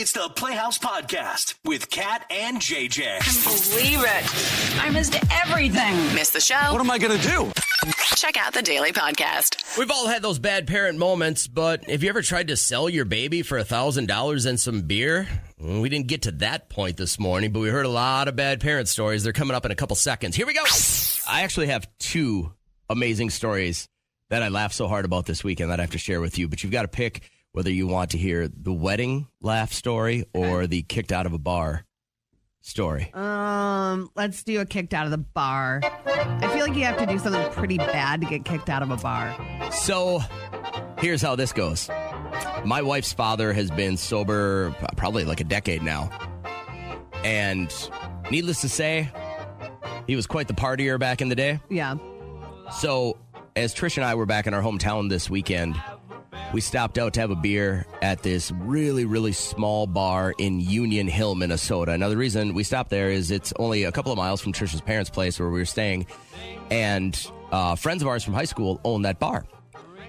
It's the Playhouse Podcast with Kat and JJ. Can't believe it. I missed everything. Missed the show? What am I going to do? Check out the Daily Podcast. We've all had those bad parent moments, but have you ever tried to sell your baby for $1,000 and some beer? We didn't get to that point this morning, but we heard a lot of bad parent stories. They're coming up in a couple seconds. Here we go. I actually have two amazing stories that I laughed so hard about this weekend that I have to share with you, but you've got to pick whether you want to hear the wedding laugh story or the kicked out of a bar story. Let's do a kicked out of the bar. I feel like you have to do something pretty bad to get kicked out of a bar. So here's how this goes. My wife's father has been sober probably like a decade now. And needless to say, he was quite the partier back in the day. Yeah. So as Trish and I were back in our hometown this weekend, we stopped out to have a beer at this really, really small bar in Union Hill, Minnesota. Now, the reason we stopped there is it's only a couple of miles from Trish's parents' place where we were staying. And friends of ours from high school own that bar.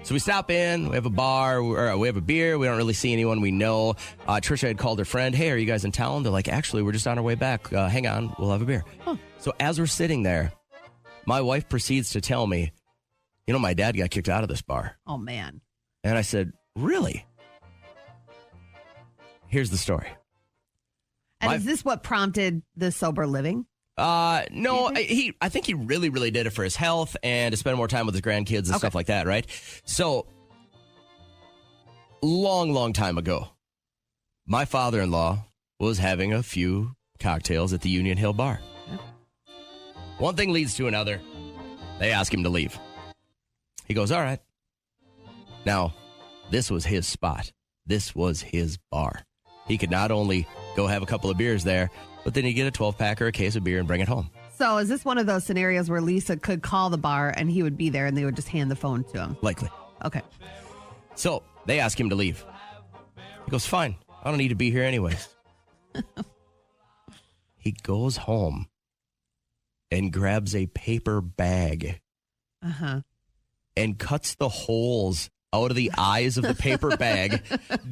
So we stop in, we have a bar, or we have a beer. We don't really see anyone we know. Trisha had called her friend, hey, are you guys in town? They're like, actually, we're just on our way back. Hang on, we'll have a beer. Huh. So as we're sitting there, my wife proceeds to tell me, you know, my dad got kicked out of this bar. Oh, man. And I said, really? Here's the story. And is this what prompted the sober living? No, I think he really, really did it for his health and to spend more time with his grandkids and stuff like that, right? So, long time ago, my father-in-law was having a few cocktails at the Union Hill bar. Yeah. One thing leads to another. They ask him to leave. He goes, all right. Now, this was his spot. This was his bar. He could not only go have a couple of beers there, but then he'd get a 12-pack or a case of beer and bring it home. So is this one of those scenarios where Lisa could call the bar and he would be there and they would just hand the phone to him? Likely. Okay. So they ask him to leave. He goes, fine. I don't need to be here anyways. He goes home and grabs a paper bag and cuts the holes out of the eyes of the paper bag,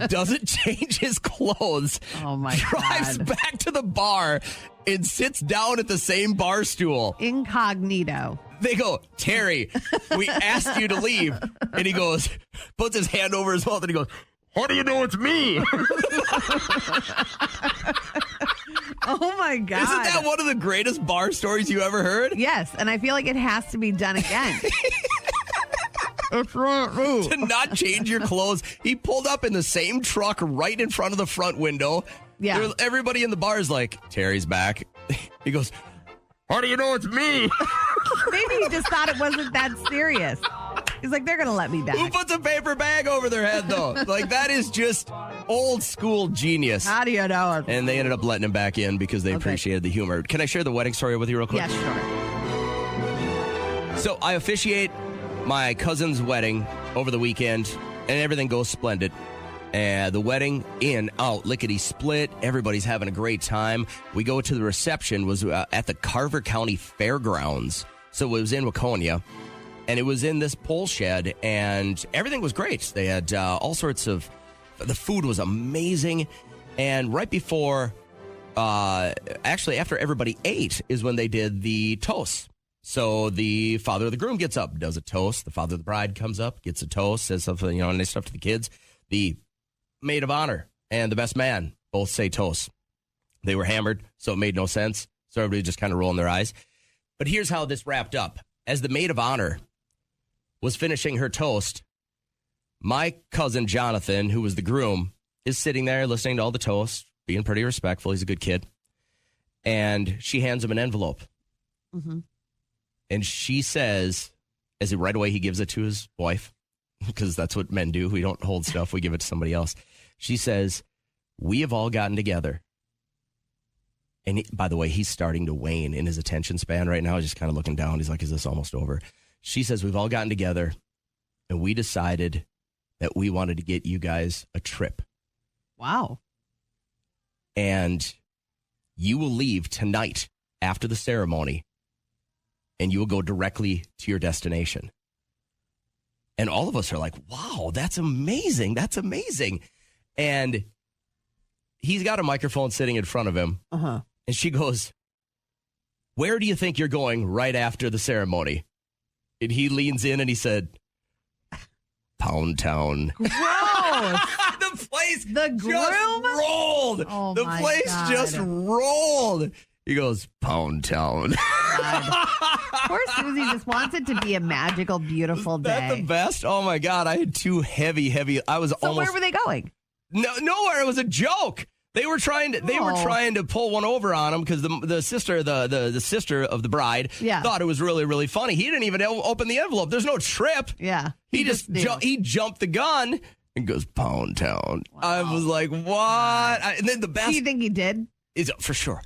doesn't change his clothes, oh my drives God. back to the bar and sits down at the same bar stool. Incognito. They go, Terry, we asked you to leave. And he goes, puts his hand over his mouth and he goes, how do you know it's me? Oh my God. Isn't that one of the greatest bar stories you ever heard? Yes, and I feel like it has to be done again. To not change your clothes. He pulled up in the same truck right in front of the front window. Yeah. Everybody in the bar is like, Terry's back. He goes, how do you know it's me? Maybe he just thought it wasn't that serious. He's like, they're going to let me back. Who puts a paper bag over their head, though? Like, that is just old school genius. How do you know it? And they ended up letting him back in because they appreciated the humor. Can I share the wedding story with you real quick? Yeah, sure. So I officiate my cousin's wedding over the weekend, and everything goes splendid. And the wedding in, out, lickety split. Everybody's having a great time. We go to the reception, was at the Carver County Fairgrounds. So it was in Waconia, and it was in this pole shed, and everything was great. They had all sorts of, the food was amazing. And right before, actually after everybody ate is when they did the toast. So the father of the groom gets up, does a toast. The father of the bride comes up, gets a toast, says something, nice stuff to the kids. The maid of honor and the best man both say toast. They were hammered, so it made no sense. So everybody just kind of rolling their eyes. But here's how this wrapped up. As the maid of honor was finishing her toast, my cousin Jonathan, who was the groom, is sitting there listening to all the toasts, being pretty respectful. He's a good kid. And she hands him an envelope. Mm-hmm. And she says, right away he gives it to his wife, because that's what men do. We don't hold stuff. We give it to somebody else. She says, we have all gotten together. And by the way, he's starting to wane in his attention span right now. He's just kind of looking down. He's like, is this almost over? She says, we've all gotten together and we decided that we wanted to get you guys a trip. Wow. And you will leave tonight after the ceremony and you will go directly to your destination. And all of us are like, wow, that's amazing. That's amazing. And he's got a microphone sitting in front of him. Uh-huh. And she goes, "Where do you think you're going right after the ceremony?" And he leans in and he said, "Pound Town." Gross. The place The just groom? rolled. Oh, the my place God. just rolled. He goes, "Pound Town." Poor Susie just wants it to be a magical, beautiful That's the day. best. Oh my God. I had two heavy. I was So almost where were they going? nowhere. It was a joke. They were trying to pull one over on him because the sister, the sister of the bride, Yeah. thought it was really, really funny. He didn't even open the envelope. There's no trip. Yeah. He just knew. he jumped the gun and goes, "Pound Town." I was like, what? And then the Do best you think he did? is for sure.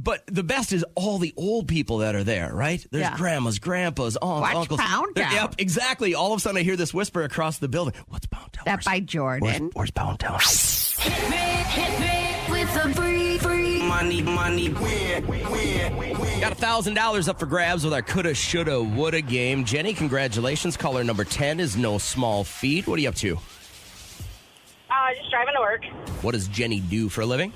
But the best is all the old people that are there, right? There's Yeah. grandmas, grandpas, aunts, Watch uncles. Pound Town. Yep, exactly. All of a sudden I hear this whisper across the building. What's Pound Town? That by Jordan. Where's Pound Town? Hit me with the free money. Got $1,000 up for grabs with our coulda, shoulda, woulda game. Jenny, congratulations. Caller number 10 is no small feat. What are you up to? Just driving to work. What does Jenny do for a living?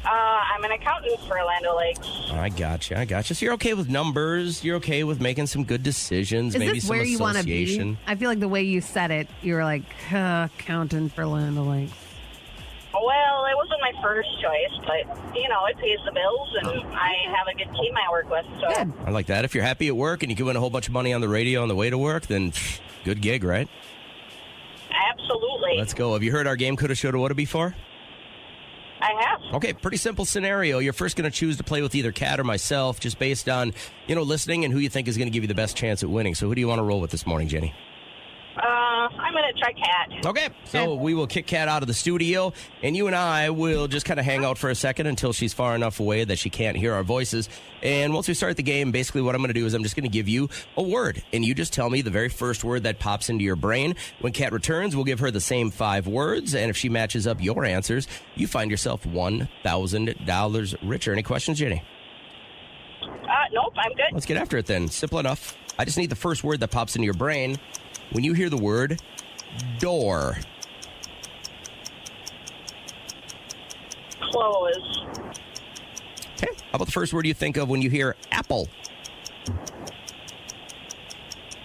I'm an accountant for Land O'Lakes. I gotcha. So you're okay with numbers. You're okay with making some good decisions. Is maybe this some where you want to be? association. I feel like the way you said it, you were like, accountant for Land O'Lakes. Well, it wasn't my first choice, but, it pays the bills, and I have a good team I work with. So Good. I like that. If you're happy at work and you can win a whole bunch of money on the radio on the way to work, then good gig, right? Absolutely. Let's go. Have you heard our game coulda, shoulda, woulda before? I have. Okay, pretty simple scenario. You're first going to choose to play with either Kat or myself, just based on, listening and who you think is going to give you the best chance at winning. So who do you want to roll with this morning, Jenny? I'm going to try Cat. Okay, so we will kick Kat out of the studio, and you and I will just kind of hang out for a second until she's far enough away that she can't hear our voices. And once we start the game, basically what I'm going to do is I'm just going to give you a word, and you just tell me the very first word that pops into your brain. When Kat returns, we'll give her the same 5 words, and if she matches up your answers, you find yourself $1,000 richer. Any questions, Jenny? Nope, I'm good. Let's get after it then. Simple enough. I just need the first word that pops into your brain. When you hear the word door. Close. Okay. How about the first word you think of when you hear apple?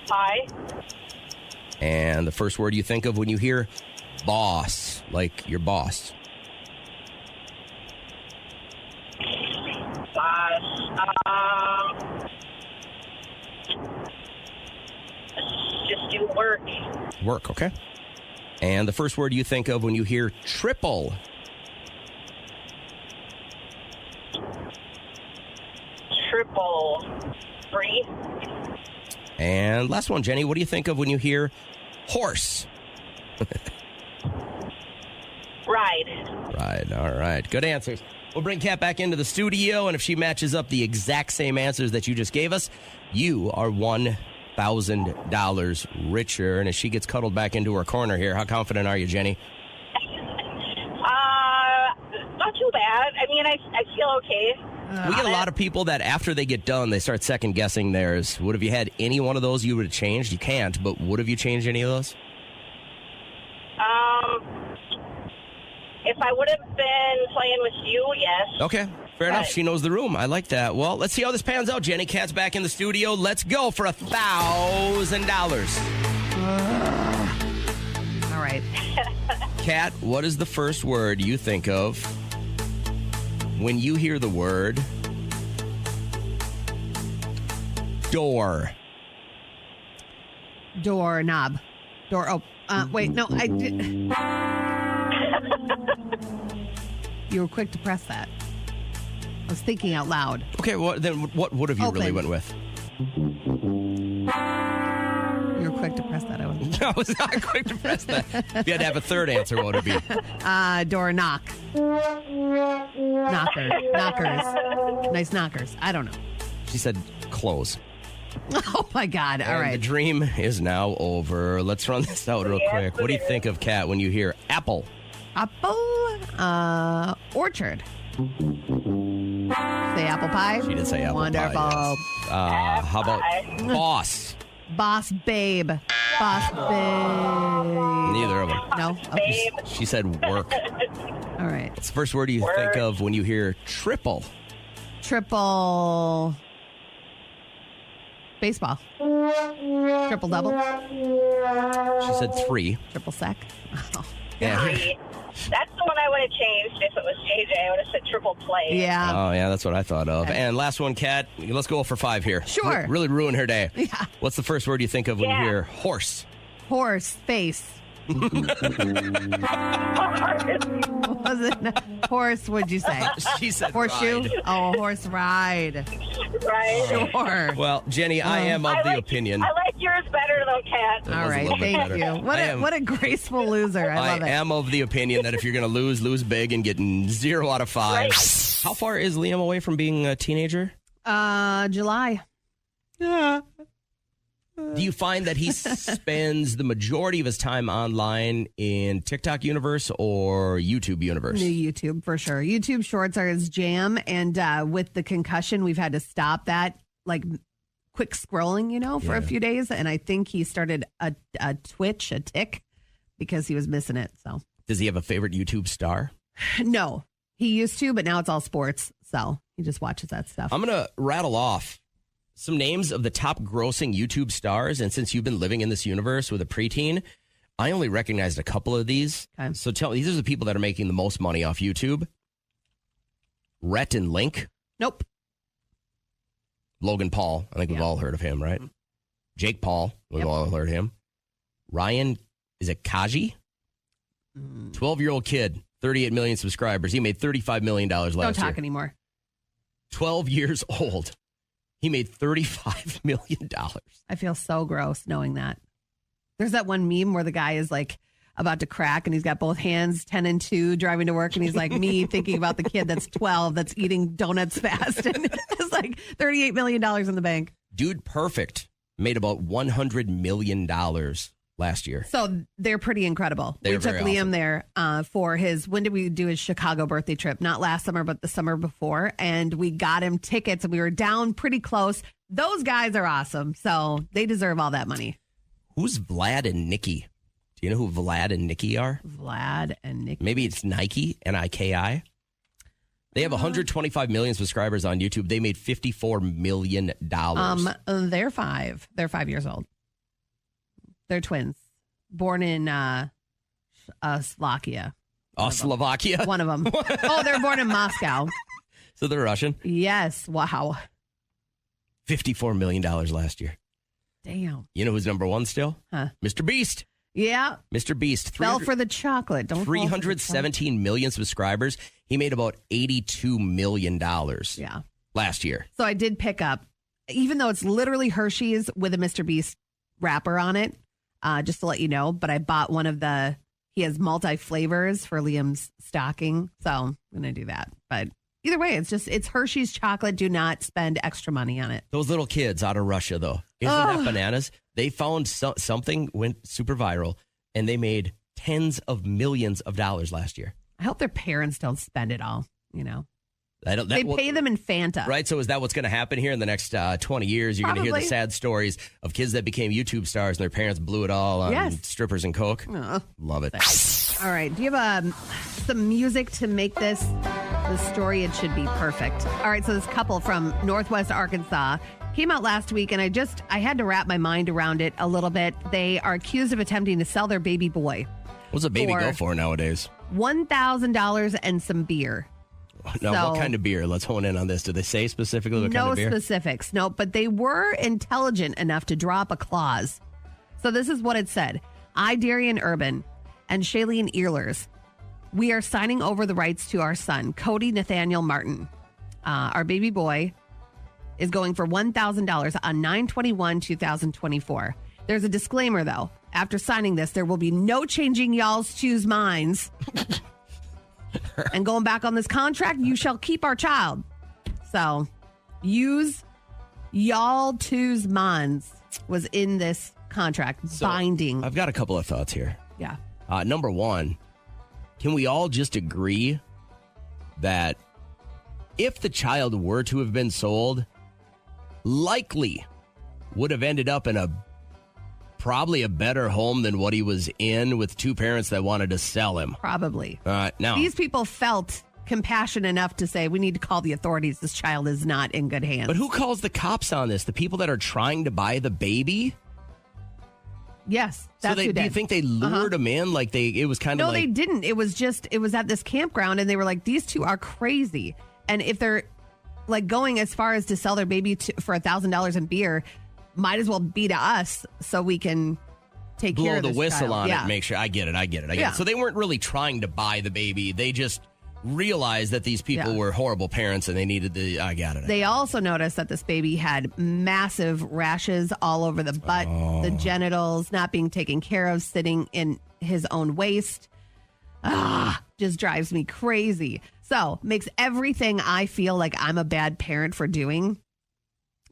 Pie. And the first word you think of when you hear boss, like your boss. Just do work. Work, okay. And the first word you think of when you hear triple. Triple. Free. And last one, Jenny, what do you think of when you hear horse? Ride. Right, all right. Good answers. We'll bring Kat back into the studio, and if she matches up the exact same answers that you just gave us, you are $1,000 richer. And as she gets cuddled back into her corner here, how confident are you, Jenny? Not too bad. I mean, I feel okay. We get a lot of people that after they get done, they start second guessing theirs. Would have you had any one of those you would have changed? You can't, but would have you changed any of those? If I would have been playing with you, yes. Okay, fair enough. Right. She knows the room. I like that. Well, let's see how this pans out, Jenny. Kat's back in the studio. Let's go for $1,000. All right. Kat, what is the first word you think of when you hear the word door? Doorknob. Wait, no, I did. You were quick to press that. I was thinking out loud. Okay, then what would have you really Open. went with? You were quick to press that. I was not quick to press that. If you had to have a third answer, what would it be? Door knock. Knockers. Nice knockers. I don't know. She said close. Oh, my God. All And right. the dream is now over. Let's run this out real quick. What do you think of, Kat, when you hear apple? Apple. Orchard. Say apple pie? She did say apple Wonderful. pie. Yes. How about boss? Boss babe. Boss babe. Neither of them. No? Okay. Babe. She said work. All right. What's the first word you think of when you hear triple? Triple baseball. Triple double. She said 3. Triple sec. Oh. Yeah. That's the one I would have changed if it was JJ. I would have said triple play. Yeah. Oh, yeah, that's what I thought of. Okay. And last one, Kat. Let's go for 5 here. Sure. Really ruin her day. Yeah. What's the first word you think of when you Yeah. hear horse? Horse face. Was it horse? Would you say? She said Horseshoe? ride. Oh, horse ride. Right. Sure. Well, Jenny, I am of the opinion. I like yours better though, Kat. That All was a right. little bit Thank better. you. What a graceful loser. I love it. am of the opinion that if you're going to lose big and get 0 out of 5. Right. How far is Liam away from being a teenager? July. Do you find that he spends the majority of his time online in TikTok universe or YouTube universe? New YouTube for sure. YouTube shorts are his jam. And with the concussion, we've had to stop that like quick scrolling, for a few days. And I think he started a twitch, a tick, because he was missing it. So Does he have a favorite YouTube star? no, he used to, but now it's all sports. So he just watches that stuff. I'm going to rattle off some names of the top grossing YouTube stars. And since you've been living in this universe with a preteen, I only recognized a couple of these. Okay. So these are the people that are making the most money off YouTube. Rhett and Link. Nope. Logan Paul. I think we've Yeah. all heard of him, right? Jake Paul. We've Yep. all heard of him. Ryan, is it Kaji? 12-year-old kid, 38 million subscribers. He made $35 million last Don't talk year. anymore. 12 years old. He made $35 million. I feel so gross knowing that. There's that one meme where the guy is like about to crack and he's got both hands 10 and 2 driving to work. And he's like me thinking about the kid that's 12 that's eating donuts fast. And it's like $38 million in the bank. Dude Perfect made about $100 million last year. So they're pretty incredible. They're we took very Liam awesome. there for when did we do his Chicago birthday trip? Not last summer, but the summer before. And we got him tickets and we were down pretty close. Those guys are awesome. So they deserve all that money. Who's Vlad and Nikki? Do you know who Vlad and Nikki are? Vlad and Nick. Maybe it's Nike, Niki. They have 125 million subscribers on YouTube. They made $54 million. They're 5. They're 5 years old. They're twins, born in Slovakia. Oh, Slovakia. One of them. Oh, they're born in Moscow. So they're Russian. Yes. Wow. $54 million last year. Damn. You know who's number 1 still? Huh. Mr. Beast. Yeah. Mr. Beast. Fell for the chocolate. Don't fall for the chocolate. 317 million subscribers. He made about $82 million Yeah. last year. So I did pick up, even though it's literally Hershey's with a Mr. Beast wrapper on it, just to let you know. But I bought he has multi flavors for Liam's stocking. So I'm going to do that. But either way, it's Hershey's chocolate. Do not spend extra money on it. Those little kids out of Russia, though, isn't that bananas? They found something went super viral, and they made tens of millions of dollars last year. I hope their parents don't spend it all, They pay them in Fanta. Right, so is that what's going to happen here in the next 20 years? You're going to hear the Probably. sad stories of kids that became YouTube stars and their parents blew it all on Yes. strippers and coke. Oh. Love it. All right. Do you have some music to make the story? It should be perfect. All right. So this couple from Northwest Arkansas came out last week, and I had to wrap my mind around it a little bit. They are accused of attempting to sell their baby boy What's a baby For- go for nowadays? $1,000 and some beer. Now, So- what kind of beer? Let's hone in on this. Do they say specifically what kind No of beer? specifics. No, but they were intelligent enough to drop a clause. So this is what it said. I, Darian Urban, and Shailene Ehlers, we are signing over the rights to our son, Cody Nathaniel Martin. Our baby boy is going for $1,000 on 9/21/2024. There's a disclaimer, though. After signing this, there will be no changing y'all's choose minds. And going back on this contract, you shall keep our child. So use y'all choose minds was in this contract, binding. I've got a couple of thoughts here. Yeah. Number one, can we all just agree that if the child were to have been sold, likely would have ended up in a probably a better home than what he was in with two parents that wanted to sell him. Probably. Now, These people felt compassion enough to say, we need to call the authorities. This child is not in good hands. but who calls the cops on this? The people that are trying to buy the baby? Yes, that's So who do did. you think they lured him in? Like it was kind of No, like... they didn't. It was at this campground, and they were like, these two are crazy. And if they're like going as far as to sell their baby for $1,000 in beer, might as well be to us so we can take care blow of the this whistle child. on Yeah. it, make sure. I get it. Yeah. So they weren't really trying to buy the baby. They just realized that these people Yeah. were horrible parents and they needed the... I got it. They also noticed that this baby had massive rashes all over the butt, the genitals, not being taken care of, sitting in his own waste. Just drives me crazy. So makes everything I feel like I'm a bad parent for doing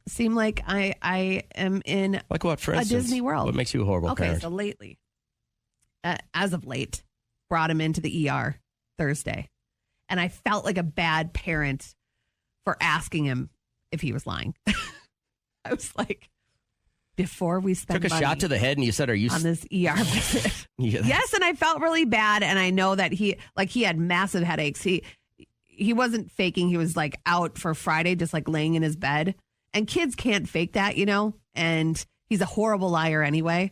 seem like I am in Like what, for a instance? Disney World. What makes you a horrible Okay, parent? so lately, as of late, brought him into the ER Thursday. And I felt like a bad parent for asking him if he was lying. I was like, before we spend Took a money shot to the head and you said, are you... on this ER visit. Yeah. Yes, and I felt really bad. And I know that he had massive headaches. He wasn't faking. He was like out for Friday, just like laying in his bed. And kids can't fake that, you know? And he's a horrible liar anyway.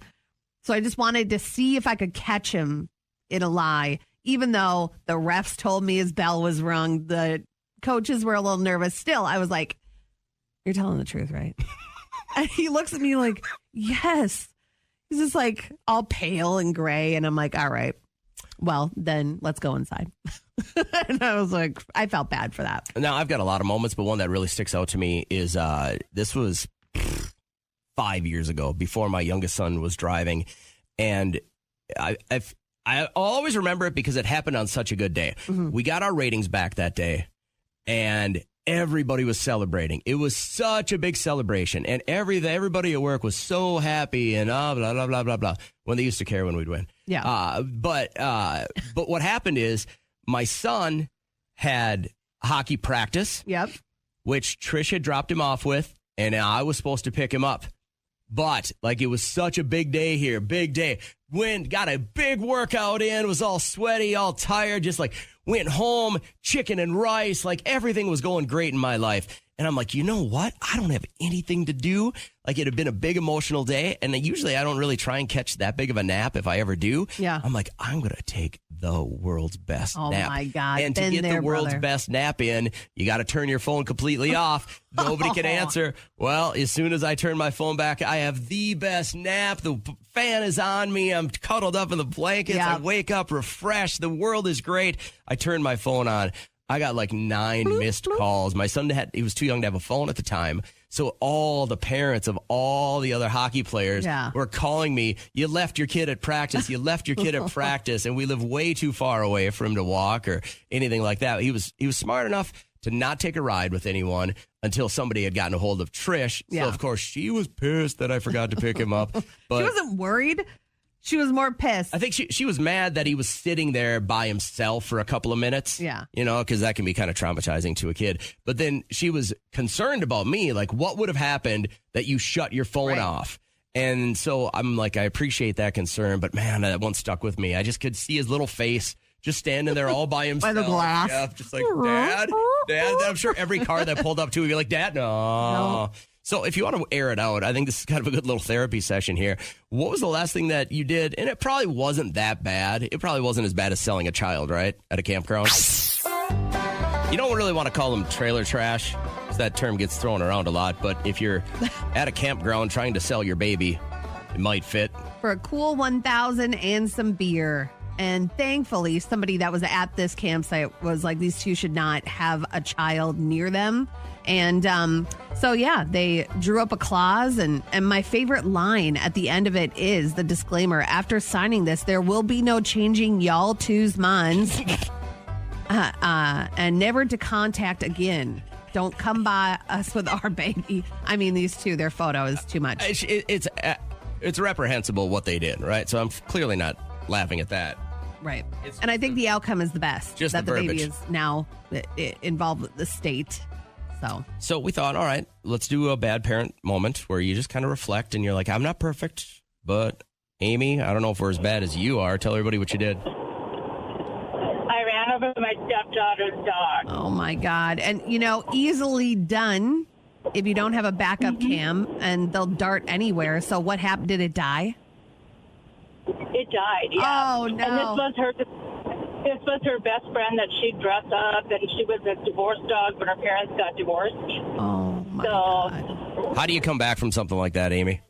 So I just wanted to see if I could catch him in a lie, even though the refs told me his bell was rung. The coaches were a little nervous. Still, I was like, you're telling the truth, right? And he looks at me like, yes. He's just like all pale and gray. And I'm like, all right, well, then let's go inside. And I was like, I felt bad for that. Now, I've got a lot of moments, but one that really sticks out to me is this was 5 years ago, before my youngest son was driving. And I always remember it because it happened on such a good day. Mm-hmm. We got our ratings back that day, and everybody was celebrating. It was such a big celebration, and everybody at work was so happy and blah, blah, blah, blah, blah, when they used to care when we'd win. Yeah. But what happened is my son had hockey practice, Yep. which Trish had dropped him off with, and I was supposed to pick him up. But, like, it was such a big day here, big day. Went, got a big workout in, was all sweaty, all tired, just like went home, chicken and rice, like everything was going great in my life. And I'm like, you know what? I don't have anything to do. Like, it had been a big emotional day. And usually I don't really try and catch that big of a nap if I ever do. Yeah. I'm like, I'm going to take the world's best Oh, nap. my God. And to Been get there, the world's brother. best nap in, you got to turn your phone completely off. Nobody can answer. Well, as soon as I turn my phone back, I have the best nap. The fan is on me. I'm cuddled up in the blankets. Yeah. I wake up refreshed. The world is great. I turn my phone on. I got like 9 missed calls. My son he was too young to have a phone at the time. So all the parents of all the other hockey players Yeah. were calling me, you left your kid at practice. You left your kid at practice. And we live way too far away for him to walk or anything like that. He was smart enough to not take a ride with anyone until somebody had gotten a hold of Trish. Yeah. So, of course, she was pissed that I forgot to pick him up. But She wasn't worried. She was more pissed. I think she was mad that he was sitting there by himself for a couple of minutes. Yeah. You know, because that can be kind of traumatizing to a kid. But then she was concerned about me. Like, what would have happened that you shut your phone Right. off? And so I'm like, I appreciate that concern. But man, that one stuck with me. I just could see his little face just standing there all by himself. the glass. Yeah, just like, Dad. I'm sure every car that pulled up to, you're like, Dad, no. So if you want to air it out, I think this is kind of a good little therapy session here. What was the last thing that you did? And it probably wasn't that bad. It probably wasn't as bad as selling a child, right? At a campground. You don't really want to call them trailer trash, because that term gets thrown around a lot. But if you're at a campground trying to sell your baby, it might fit. For a cool 1,000 and some beer. And thankfully, somebody that was at this campsite was like, these two should not have a child near them. And so, yeah, they drew up a clause. And my favorite line at the end of it is the disclaimer. After signing this, there will be no changing y'all two's minds and never to contact again. Don't come by us with our baby. I mean, these two, their photo is too much. It's reprehensible what they did, right? So I'm clearly not laughing at that. Right. And I think the outcome is the best. Just that the the baby verbiage. is now involved with the state. So we thought, all right, let's do a bad parent moment where you just kind of reflect and you're like, I'm not perfect, But Amy, I don't know if we're as bad as you are. Tell everybody what you did. I ran over my stepdaughter's dog. Oh, my God. And, easily done if you don't have a backup cam, and they'll dart anywhere. So what happened? Did it die? It died, yeah. Oh, And no. this was her best friend that she'd dress up, and she was a divorced dog when her parents got divorced. Oh, my So- God. How do you come back from something like that, Amy?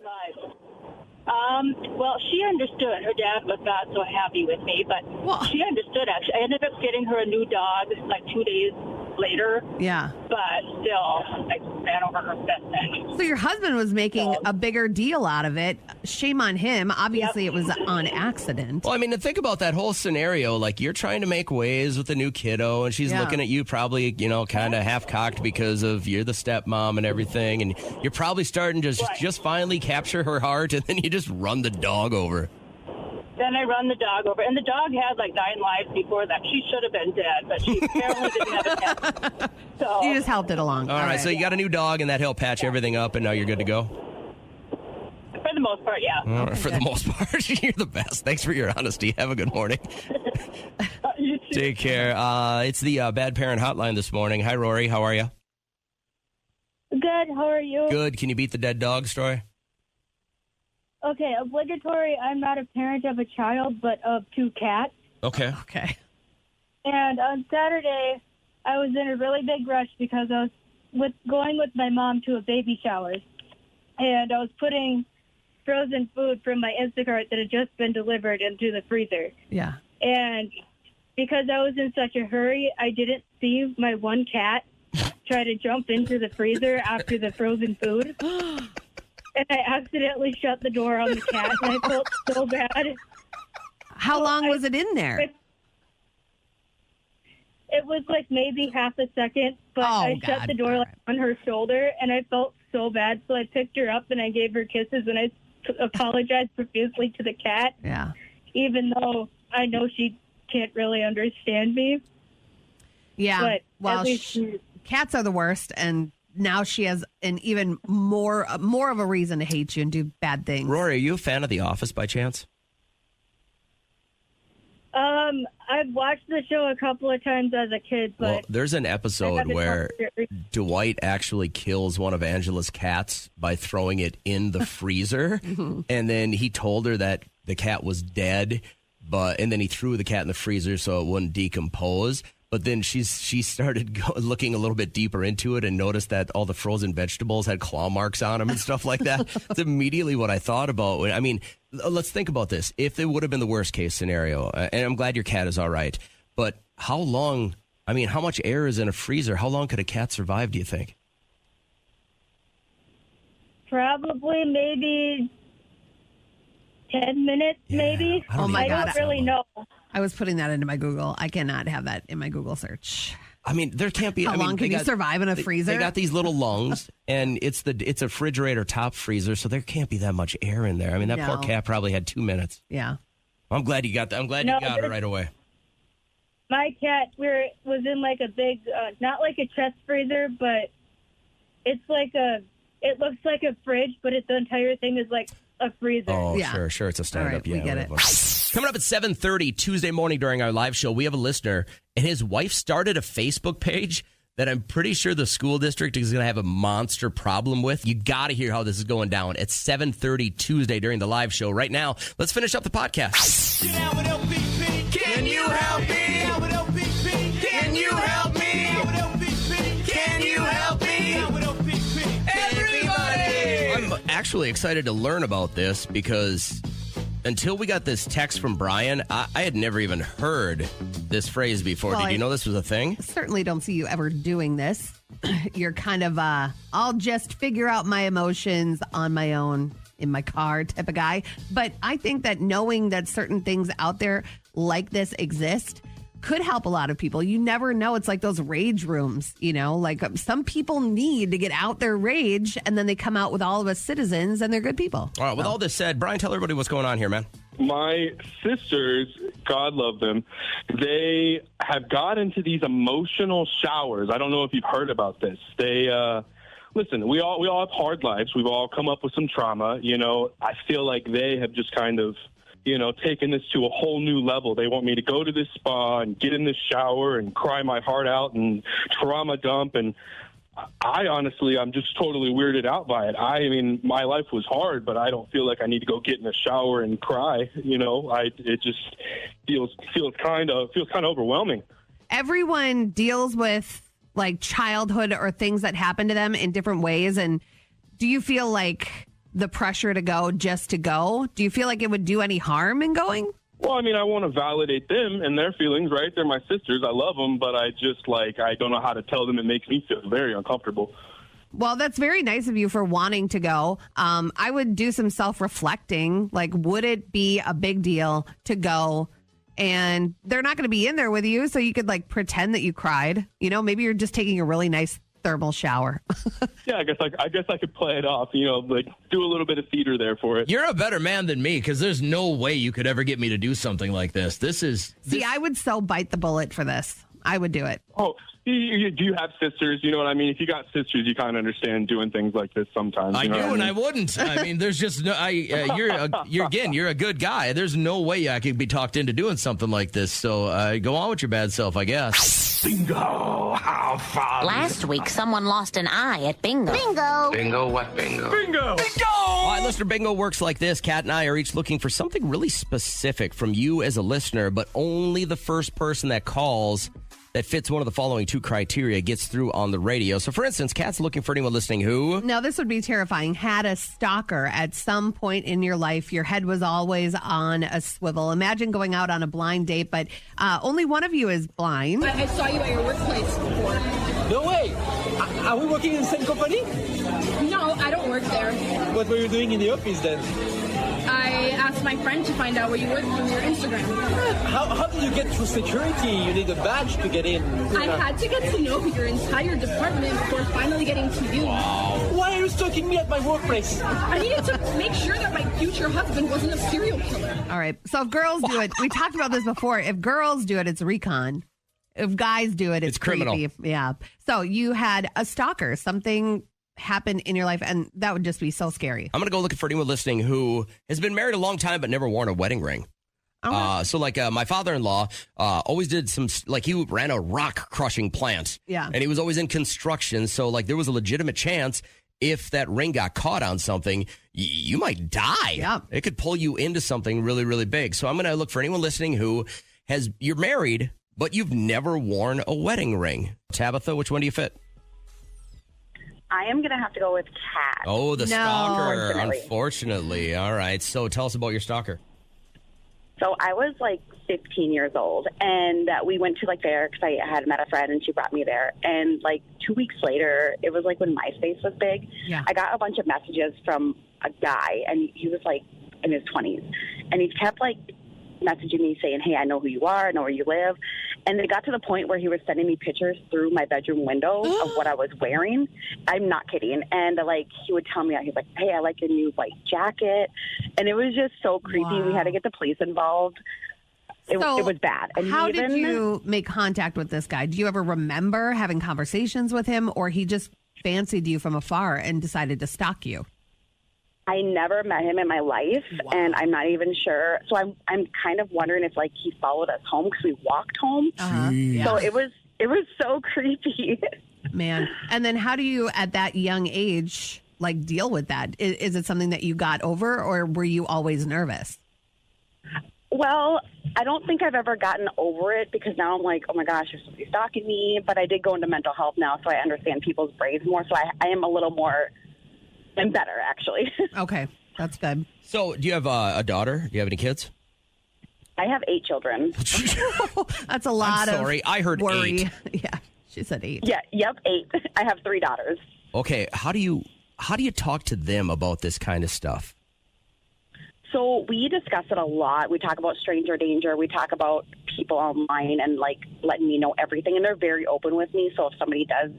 Well, she understood. Her dad was not so happy with me, but Well- she understood, actually. I ended up getting her a new dog like 2 days later, Yeah. but still, I ran over her best friend. So your husband was making a bigger deal out of it. Shame on him. Obviously, it was on accident. Well, I mean, to think about that whole scenario, like you're trying to make waves with the new kiddo, and she's Yeah. looking at you probably, kind of half-cocked because of you're the stepmom and everything, and you're probably starting to just finally capture her heart, and then you just run the dog over. Then I run the dog over, and the dog had like 9 lives before that. She should have been dead, but she apparently didn't have a cat. So You just helped it along. All right, so you got a new dog, and that helped patch everything up, and now you're good to go? for the most part, yeah. All right, for the most part, you're the best. Thanks for your honesty. Have a good morning. You too. Take care. It's the Bad Parent Hotline this morning. Hi, Rory. How are you? Good. How are you? Good. Can you beat the dead dog story? Okay, obligatory. I'm not a parent of a child, but of 2 cats. Okay. Okay. And on Saturday, I was in a really big rush because I was going with my mom to a baby shower. And I was putting frozen food from my Instacart that had just been delivered into the freezer. Yeah. And because I was in such a hurry, I didn't see my one cat try to jump into the freezer after the frozen food. And I accidentally shut the door on the cat, and I felt so bad. How long was it in there? It was like maybe half a second, but Oh, I God. shut the door like, on her shoulder, and I felt so bad. So I picked her up and I gave her kisses, and I apologized profusely to the cat, Yeah. even though I know she can't really understand me. Yeah. But Well, at least cats are the worst, and now she has an even more of a reason to hate you and do bad things. Rory, are you a fan of The Office by chance? I've watched the show a couple of times as a kid, Well, but there's an I episode haven't where watched it recently. Dwight actually kills one of Angela's cats by throwing it in the freezer. And then he told her that the cat was dead, and then he threw the cat in the freezer so it wouldn't decompose. But then she started looking a little bit deeper into it and noticed that all the frozen vegetables had claw marks on them and stuff like that. That's immediately what I thought about. I mean, let's think about this. If it would have been the worst case scenario, and I'm glad your cat is all right, but how long, how much air is in a freezer? How long could a cat survive, do you think? Probably maybe 10 minutes, maybe. I don't Oh, my even God. I don't really know. I was putting that into my Google. I cannot have that in my Google search. There can't be. How long can you survive in a freezer? They got these little lungs, and it's a refrigerator top freezer, so there can't be that much air in there. That poor No. cat probably had 2 minutes. Yeah. I'm glad you got that. I'm glad No, you got it but- right away. My cat was in like a big, not like a chest freezer, but it looks like a fridge, but the entire thing is like a freezer. Oh, Yeah. sure. It's a stand-up. All right, we yeah, get it. whatever. Coming up at 7:30 Tuesday morning during our live show, we have a listener, and his wife started a Facebook page that I'm pretty sure the school district is going to have a monster problem with. You got to hear how this is going down at 7:30 Tuesday during the live show. Right now, let's finish up the podcast. Can you help me? Can you help me? Can you help me? Everybody! I'm actually excited to learn about this because until we got this text from Brian, I had never even heard this phrase before. Well, Did you know this was a thing? Certainly don't see you ever doing this. You're kind of I'll just figure out my emotions on my own in my car type of guy. But I think that knowing that certain things out there like this exist could help a lot of people. You never know. It's like those rage rooms, like some people need to get out their rage, and then they come out with all of us citizens, and they're good people. All right, with all this said, Brian, tell everybody what's going on here, man. My sisters, God love them, they have got into these emotional showers. I don't know if you've heard about this. They listen, we all have hard lives. We've all come up with some trauma. You know, I feel like they have just kind of, you know, taken this to a whole new level. They want me to go to this spa and get in this shower and cry my heart out and trauma dump. And I honestly, I'm just totally weirded out by it. I mean, my life was hard, but I don't feel like I need to go get in a shower and cry. You know, it just feels kind of overwhelming. Everyone deals with like childhood or things that happen to them in different ways. And do you feel like the pressure to go just to go? Do you feel like it would do any harm in going? Well, I mean, I want to validate them and their feelings, right? They're my sisters. I love them, but I just I don't know how to tell them. It makes me feel very uncomfortable. Well, that's very nice of you for wanting to go. I would do some self-reflecting. Like, would it be a big deal to go? And they're not going to be in there with you, so you could like pretend that you cried. You know, maybe you're just taking a really nice thermal shower. Yeah, I guess I could play it off. You know, like do a little bit of theater there for it. You're a better man than me because there's no way you could ever get me to do something like this. See, I would so bite the bullet for this. I would do it. Oh, do you have sisters? You know what I mean? If you got sisters, you kind of understand doing things like this sometimes. I do, and I wouldn't. I mean, there's just no. You're a good guy. There's no way I could be talked into doing something like this. So go on with your bad self, I guess. Bingo! How fun! Last week, someone lost an eye at bingo. Bingo. Bingo what bingo? Bingo! Bingo! All right, listener bingo works like this. Kat and I are each looking for something really specific from you as a listener, but only the first person that calls that fits one of the following two criteria gets through on the radio. So, for instance, Kat's looking for anyone listening who... Now, this would be terrifying. Had a stalker at some point in your life. Your head was always on a swivel. Imagine going out on a blind date, but only one of you is blind. I saw you at your workplace before. No way! Are we working in the same company? No, I don't work there. What were you doing in the office then? I asked my friend to find out where you work from your Instagram. How did you get through security? You need a badge to get in. I had to get to know your entire department before finally getting to you. Wow. Why are you stalking me at my workplace? I needed to make sure that my future husband wasn't a serial killer. All right. So if girls do it, we talked about this before. If girls do it, it's recon. If guys do it, it's criminal. creepy. Yeah. So you had a stalker, something happened in your life, and that would just be so scary. I'm going to go looking for anyone listening who has been married a long time but never worn a wedding ring. So my father-in-law always did he ran a rock crushing plant. Yeah. And he was always in construction. So there was a legitimate chance if that ring got caught on something, you might die. Yeah. It could pull you into something really, really big. So I'm going to look for anyone listening who you're married, but you've never worn a wedding ring. Tabitha, which one do you fit? I am going to have to go with Kat. Oh, the stalker, unfortunately. All right. So tell us about your stalker. So I was 15 years old, and we went to there because I had met a friend, and she brought me there. And 2 weeks later, it was when MySpace was big. Yeah. I got a bunch of messages from a guy, and he was in his 20s, and he kept messaging me saying, "Hey, I know who you are, I know where you live." And it got to the point where he was sending me pictures through my bedroom window of what I was wearing. I'm not kidding. And he would tell me, he's like, "Hey, I like your new white jacket." And it was just so creepy. Wow. We had to get the police involved. It was bad. And how did you make contact with this guy? Do you ever remember having conversations with him, or he just fancied you from afar and decided to stalk you? I never met him in my life, and I'm not even sure. So I'm kind of wondering if he followed us home because we walked home. Yeah. So it was so creepy. Man. And then how do you at that young age deal with that? Is it something that you got over, or were you always nervous? Well, I don't think I've ever gotten over it because now I'm oh my gosh, there's somebody stalking me. But I did go into mental health now, so I understand people's brains more. So I am a little more. I'm better, actually. Okay, that's good. So, do you have a daughter? Do you have any kids? I have 8 children. That's a lot of sorry, I heard worry. 8. Yeah, she said 8. Yeah, yep, 8. I have 3 daughters. Okay, how do you talk to them about this kind of stuff? So we discuss it a lot. We talk about stranger danger. We talk about people online and letting me know everything. And they're very open with me. So if somebody does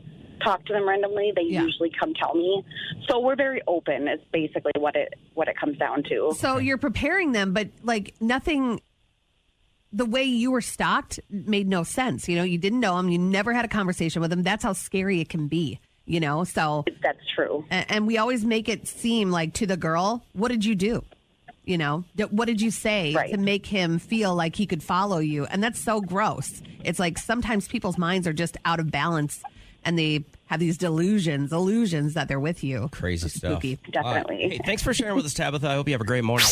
talk to them randomly, they usually come tell me. So we're very open is basically what it comes down to. So you're preparing them, but nothing, the way you were stalked made no sense. You didn't know them. You never had a conversation with them. That's how scary it can be. you know? So that's true. And we always make it seem like to the girl, what did you do? You know, what did you say to make him feel like he could follow you? And that's so gross. It's like sometimes people's minds are just out of balance and they have these illusions that they're with you. Crazy stuff. Spooky. Definitely. Hey, thanks for sharing with us, Tabitha. I hope you have a great morning.